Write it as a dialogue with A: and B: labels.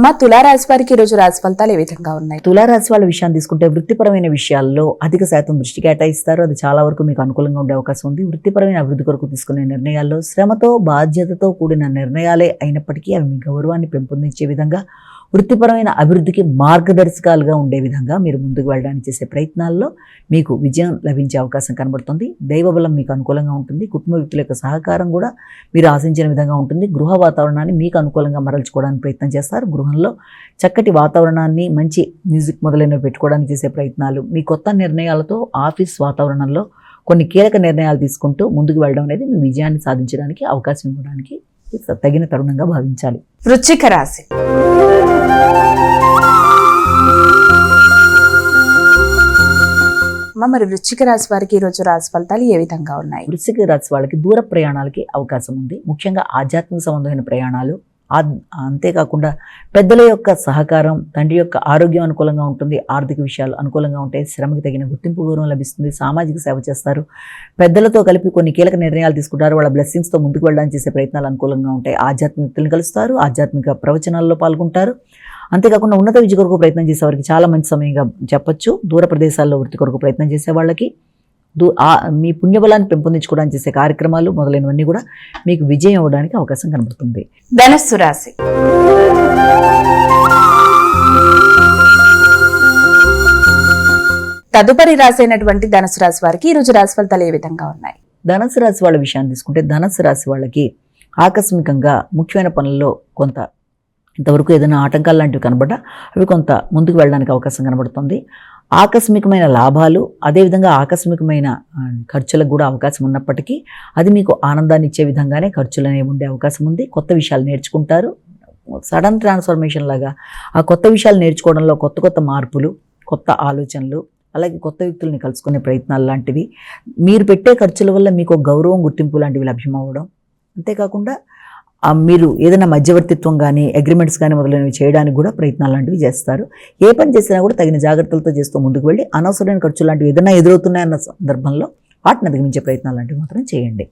A: అమ్మ, తులారాశి వారికి ఈ రోజు రాశి ఫలితాలు ఏ విధంగా ఉన్నాయి?
B: తులారాశి వాళ్ళ విషయాన్ని తీసుకుంటే వృత్తిపరమైన విషయాల్లో అధిక శాతం దృష్టి కేటాయిస్తారు. అది చాలా వరకు మీకు అనుకూలంగా ఉండే అవకాశం ఉంది. వృత్తిపరమైన అభివృద్ధి కొరకు తీసుకునే నిర్ణయాల్లో శ్రమతో బాధ్యతతో కూడిన నిర్ణయాలే అయినప్పటికీ అవి మీ గౌరవాన్ని పెంపొందించే విధంగా, వృత్తిపరమైన అభివృద్ధికి మార్గదర్శకాలుగా ఉండే విధంగా మీరు ముందుకు వెళ్ళడానికి చేసే ప్రయత్నాల్లో మీకు విజయం లభించే అవకాశం కనబడుతుంది. దైవబలం మీకు అనుకూలంగా ఉంటుంది. కుటుంబ వ్యక్తుల యొక్క సహకారం కూడా మీరు ఆశించిన విధంగా ఉంటుంది. గృహ వాతావరణాన్ని మీకు అనుకూలంగా మరల్చుకోవడానికి ప్రయత్నం చేస్తారు. గృహంలో చక్కటి వాతావరణాన్ని, మంచి మ్యూజిక్ మొదలైనవి పెట్టుకోవడానికి చేసే ప్రయత్నాలు, మీ కొత్త నిర్ణయాలతో ఆఫీస్ వాతావరణంలో కొన్ని కీలక నిర్ణయాలు తీసుకుంటూ ముందుకు వెళ్ళడం అనేది మీ విజయాన్ని సాధించడానికి అవకాశం ఇవ్వడానికి తగిన తరుణంగా భావించాలి.
A: వృశ్చిక రాశి. మరి వృశ్చిక రాశి వారికి ఈ రోజు రాశి ఫలితాలు ఏ విధంగా ఉన్నాయి?
B: వృశ్చిక రాశి వాళ్ళకి దూర ప్రయాణాలకి అవకాశం ఉంది. ముఖ్యంగా ఆధ్యాత్మిక సంబంధమైన ప్రయాణాలు, అంతేకాకుండా పెద్దల యొక్క సహకారం, తండ్రి యొక్క ఆరోగ్యం అనుకూలంగా ఉంటుంది. ఆర్థిక విషయాలు అనుకూలంగా ఉంటాయి. శ్రమకి తగిన గుర్తింపు, గౌరవం లభిస్తుంది. సామాజిక సేవ చేస్తారు. పెద్దలతో కలిపి కొన్ని కీలక నిర్ణయాలు తీసుకుంటారు. వాళ్ళ బ్లెస్సింగ్స్తో ముందుకు వెళ్ళడానికి చేసే ప్రయత్నాలు అనుకూలంగా ఉంటాయి. ఆధ్యాత్మిక వ్యక్తులను కలుస్తారు. ఆధ్యాత్మిక ప్రవచనాల్లో పాల్గొంటారు. అంతేకాకుండా ఉన్నత విద్య కొరకు ప్రయత్నం చేసేవారికి చాలా మంచి సమయంగా చెప్పొచ్చు. దూర ప్రదేశాల్లో వృత్తి కొరకు ప్రయత్నం చేసే వాళ్ళకి మీ పుణ్యబలాన్ని పెంపొందించుకోవడానికి చేసే కార్యక్రమాలు మొదలైనవన్నీ కూడా మీకు విజయం అవ్వడానికి అవకాశం కనబడుతుంది.
A: ధనస్సు రాశి. తదుపరి రాశి అయినటువంటి ధనుసు రాశి వారికి ఈ రోజు రాశి ఫలితాలు ఏ విధంగా ఉన్నాయి?
B: ధనుసు రాశి వాళ్ళ విషయాన్ని తీసుకుంటే ధనుసు రాశి వాళ్ళకి ఆకస్మికంగా ముఖ్యమైన పనుల్లో కొంత ఇంతవరకు ఏదైనా ఆటంకాలు లాంటివి కనబడ్డా అవి కొంత ముందుకు వెళ్ళడానికి అవకాశం కనబడుతుంది. ఆకస్మికమైన లాభాలు, అదేవిధంగా ఆకస్మికమైన ఖర్చులకు కూడా అవకాశం ఉన్నప్పటికీ అది మీకు ఆనందాన్ని ఇచ్చే విధంగానే ఖర్చులు అనేవి ఉండే అవకాశం ఉంది. కొత్త విషయాలు నేర్చుకుంటారు. సడన్ ట్రాన్స్ఫర్మేషన్ లాగా ఆ కొత్త విషయాలు నేర్చుకోవడంలో కొత్త కొత్త మార్పులు, కొత్త ఆలోచనలు, అలాగే కొత్త వ్యక్తుల్ని కలుసుకునే ప్రయత్నాలు లాంటివి, మీరు పెట్టే ఖర్చుల వల్ల మీకు గౌరవం, గుర్తింపు లాంటివి లభ్యమవ్వడం, అంతేకాకుండా మీరు ఏదైనా మధ్యవర్తిత్వం కానీ, అగ్రిమెంట్స్ కానీ మొదలైనవి చేయడానికి కూడా ప్రయత్నాలు లాంటివి చేస్తారు. ఏ పని చేసినా కూడా తగిన జాగ్రత్తలతో చేస్తూ ముందుకు వెళ్ళి అనవసరమైన ఖర్చులు లాంటివి ఏదైనా ఎదురవుతున్నాయన్న సందర్భంలో వాటిని అధిగమించే ప్రయత్నాలు లాంటివి మాత్రం చేయండి.